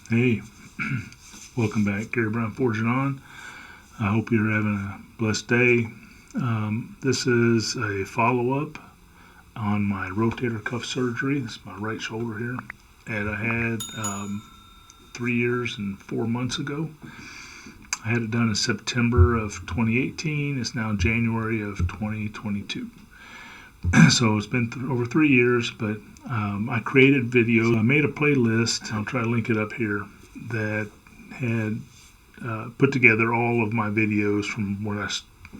Hey, welcome back. Gary Brown Forging On. I hope you're having a blessed day. This is a follow-up on my rotator cuff surgery. This is my right shoulder here. And I had 3 years and 4 months ago. I had it done in September of 2018. It's now January of 2022. So it's been over 3 years, but I created videos. I made a playlist. I'll try to link it up here that had put together all of my videos from when I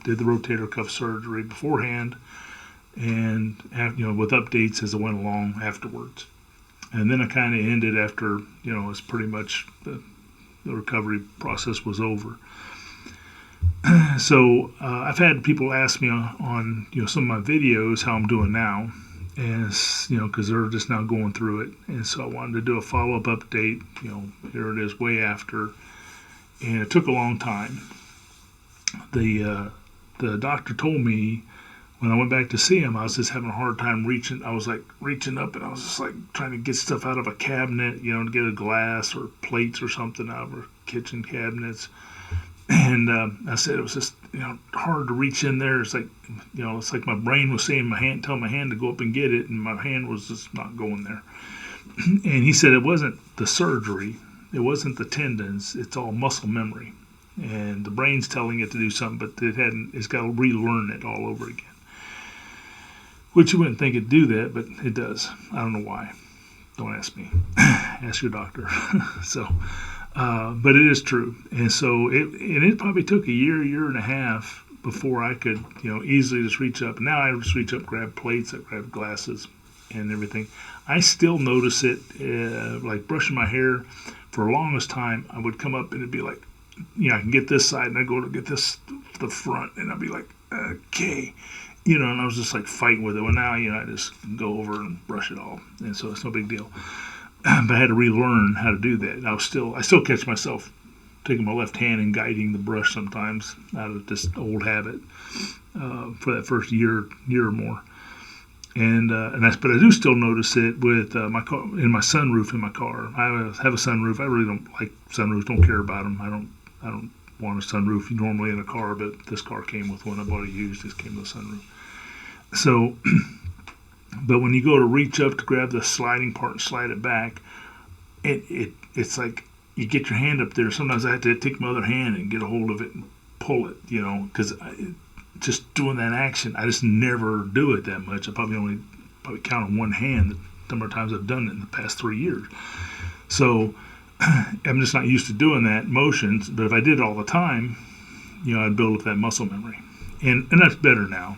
did the rotator cuff surgery beforehand, and with updates as I went along afterwards. And then I kind of ended after it's pretty much the recovery process was over. So I've had people ask me on some of my videos how I'm doing now, and because they're just now going through it, and so I wanted to do a follow-up update. Here it is, way after, and it took a long time. The doctor told me when I went back to see him, I was just having a hard time reaching. I was like reaching up, and I was just like trying to get stuff out of a cabinet, to get a glass or plates or something out of our kitchen cabinets. And I said it was just hard to reach in there. It's like it's like my brain was saying tell my hand to go up and get it, and my hand was just not going there. And he said it wasn't the surgery, it wasn't the tendons, it's all muscle memory, and the brain's telling it to do something, but it's got to relearn it all over again. Which you wouldn't think it'd do that, but it does. I don't know why. Don't ask me. Ask your doctor. But it is true, and so it probably took a year and a half before I could easily just reach up. Now I just reach up, grab plates, I grab glasses, and everything. I still notice it, like brushing my hair. For the longest time, I would come up and it'd be like, I can get this side, and I go to get the front, and I'd be like, okay, and I was just like fighting with it. Well, now I just go over and brush it all, and so it's no big deal. But I had to relearn how to do that. I still catch myself taking my left hand and guiding the brush sometimes out of just old habit for that first year or more. But I do still notice it with my car, in my sunroof in my car. I have a sunroof. I really don't like sunroofs. Don't care about them. I don't want a sunroof normally in a car, but this car came with one. I bought it used. This came with a sunroof. So. But when you go to reach up to grab the sliding part and slide it back, it's like you get your hand up there. Sometimes I have to take my other hand and get a hold of it and pull it, because just doing that action, I just never do it that much. I probably count on one hand the number of times I've done it in the past 3 years. So I'm just not used to doing that motion. But if I did it all the time, I'd build up that muscle memory. And that's better now,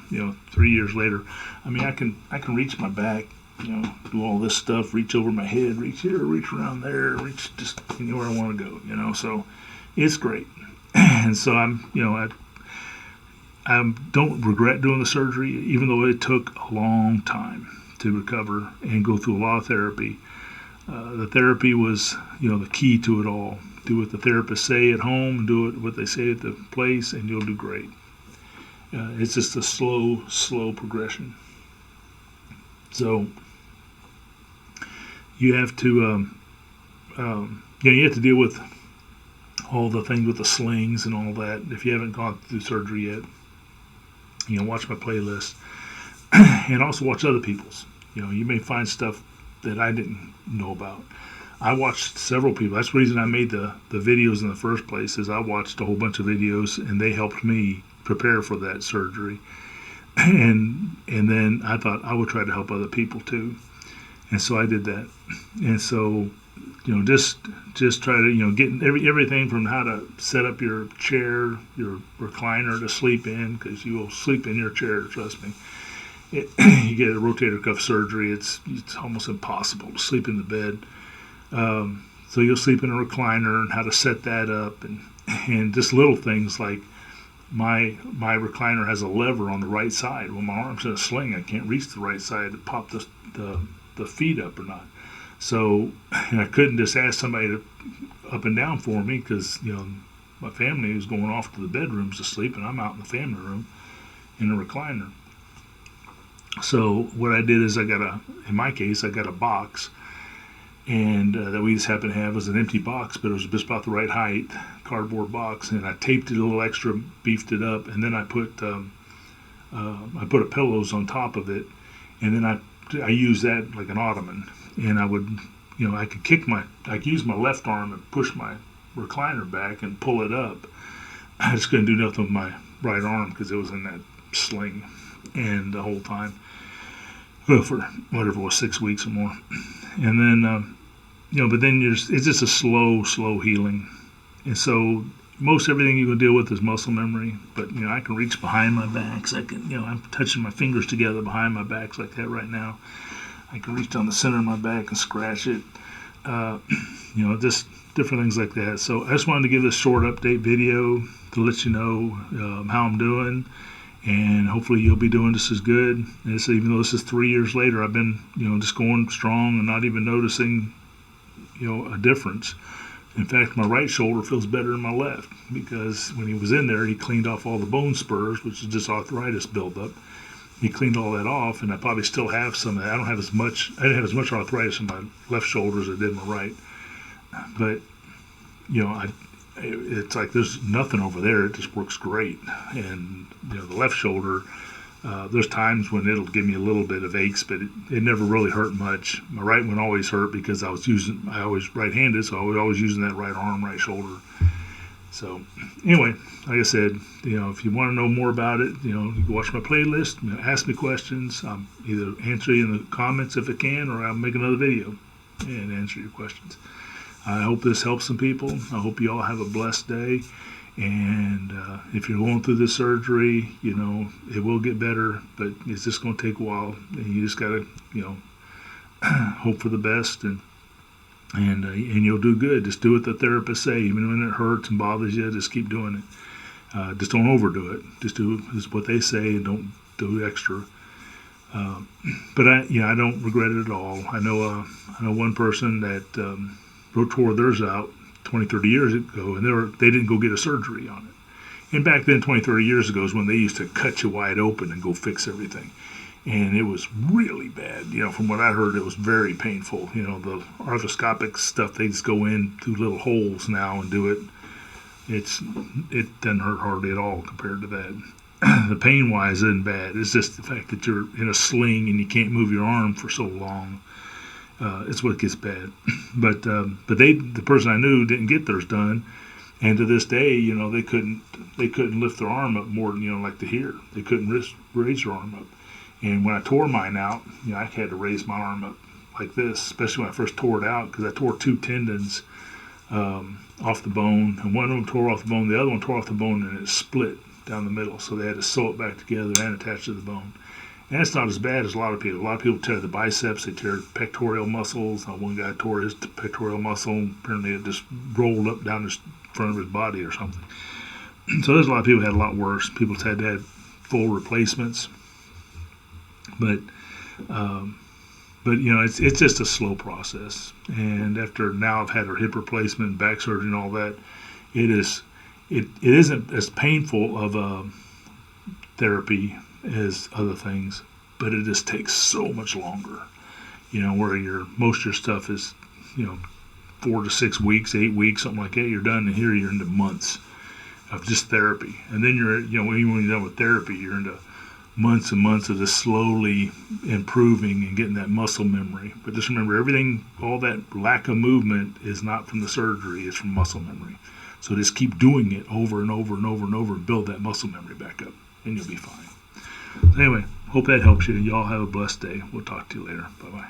3 years later. I mean, I can reach my back, do all this stuff, reach over my head, reach here, reach around there, reach just anywhere I want to go, so it's great. And so I don't regret doing the surgery, even though it took a long time to recover and go through a lot of therapy. The therapy was, the key to it all. Do what the therapists say at home, do what they say at the place, and you'll do great. It's just a slow progression. So you have to, you have to deal with all the things with the slings and all that. If you haven't gone through surgery yet, watch my playlist, and also watch other people's. You may find stuff that I didn't know about. I watched several people. That's the reason I made the videos in the first place. Is I watched a whole bunch of videos, and they helped me prepare for that surgery, and then I thought I would try to help other people too, and so I did that. And so just try to get everything from how to set up your chair, your recliner to sleep in, because you will sleep in your chair, trust me. You get a rotator cuff surgery, it's almost impossible to sleep in the bed. So you'll sleep in a recliner, and how to set that up, and just little things like my recliner has a lever on the right side. Well, my arm's in a sling, I can't reach the right side to pop the feet up or not. So, and I couldn't just ask somebody to up and down for me, because my family was going off to the bedrooms to sleep, and I'm out in the family room in a recliner. So what I did is in my case I got a box, and that we just happened to have was an empty box, but it was just about the right height, cardboard box, and I taped it a little extra, beefed it up, and then I put a pillows on top of it, and then I used that like an ottoman, and I would, I could use my left arm and push my recliner back and pull it up. I just couldn't do nothing with my right arm because it was in that sling, and the whole time, well, for whatever it was, 6 weeks or more, and then but then it's just a slow healing, and so most everything you can deal with is muscle memory. But I can reach behind my backs. I can, I'm touching my fingers together behind my backs like that right now. I can reach down the center of my back and scratch it. Just different things like that. So I just wanted to give this short update video to let you know how I'm doing, and hopefully you'll be doing just as good. And so even though this is 3 years later, I've been just going strong and not even noticing a difference. In fact, my right shoulder feels better than my left, because when he was in there, he cleaned off all the bone spurs, which is just arthritis buildup. He cleaned all that off, and I probably still have some of that. I didn't have as much arthritis in my left shoulder as I did in my right. But, it's like there's nothing over there. It just works great. And, the left shoulder, there's times when it'll give me a little bit of aches, but it never really hurt much. My right one always hurt because I always right-handed, so I was always using that right arm, right shoulder. So anyway, like I said, if you want to know more about it, you can watch my playlist, ask me questions. I'll either answer you in the comments if I can, or I'll make another video and answer your questions. I hope this helps some people. I hope you all have a blessed day. And if you're going through this surgery, it will get better, but it's just going to take a while. And you just got to, hope for the best, and you'll do good. Just do what the therapists say, even when it hurts and bothers you. Just keep doing it. Just don't overdo it. Just do what they say, and don't do extra. But I don't regret it at all. I know one person that tore theirs out 20, 30 years ago, and they didn't go get a surgery on it. And back then, 20, 30 years ago, is when they used to cut you wide open and go fix everything. And it was really bad. From what I heard, it was very painful. The arthroscopic stuff, they just go in through little holes now and do it. It doesn't hurt hardly at all compared to that. The pain-wise isn't bad. It's just the fact that you're in a sling and you can't move your arm for so long. It's what gets bad. But the person I knew didn't get theirs done, and to this day, they couldn't lift their arm up more than like to here. They couldn't raise their arm up. And when I tore mine out, I had to raise my arm up like this, especially when I first tore it out, because I tore 2 tendons off the bone, and one of them tore off the bone, the other one tore off the bone, and it split down the middle. So they had to sew it back together and attach to the bone. And it's not as bad as a lot of people. A lot of people tear the biceps, they tear pectoral muscles. One guy tore his pectoral muscle, and apparently it just rolled up down the front of his body or something. So there's a lot of people who had a lot worse. People had to have full replacements. But it's just a slow process. And after now I've had a hip replacement, back surgery, and all that, it isn't as painful of a therapy as other things, but it just takes so much longer. Where most of your stuff is 4 to 6 weeks, 8 weeks, something like that, you're done, and here you're into months of just therapy. And then when you're done with therapy, you're into months and months of just slowly improving and getting that muscle memory. But just remember, all that lack of movement is not from the surgery, it's from muscle memory. So just keep doing it over and over and over and over, and build that muscle memory back up, and you'll be fine. So anyway, hope that helps you. Y'all have a blessed day. We'll talk to you later. Bye-bye.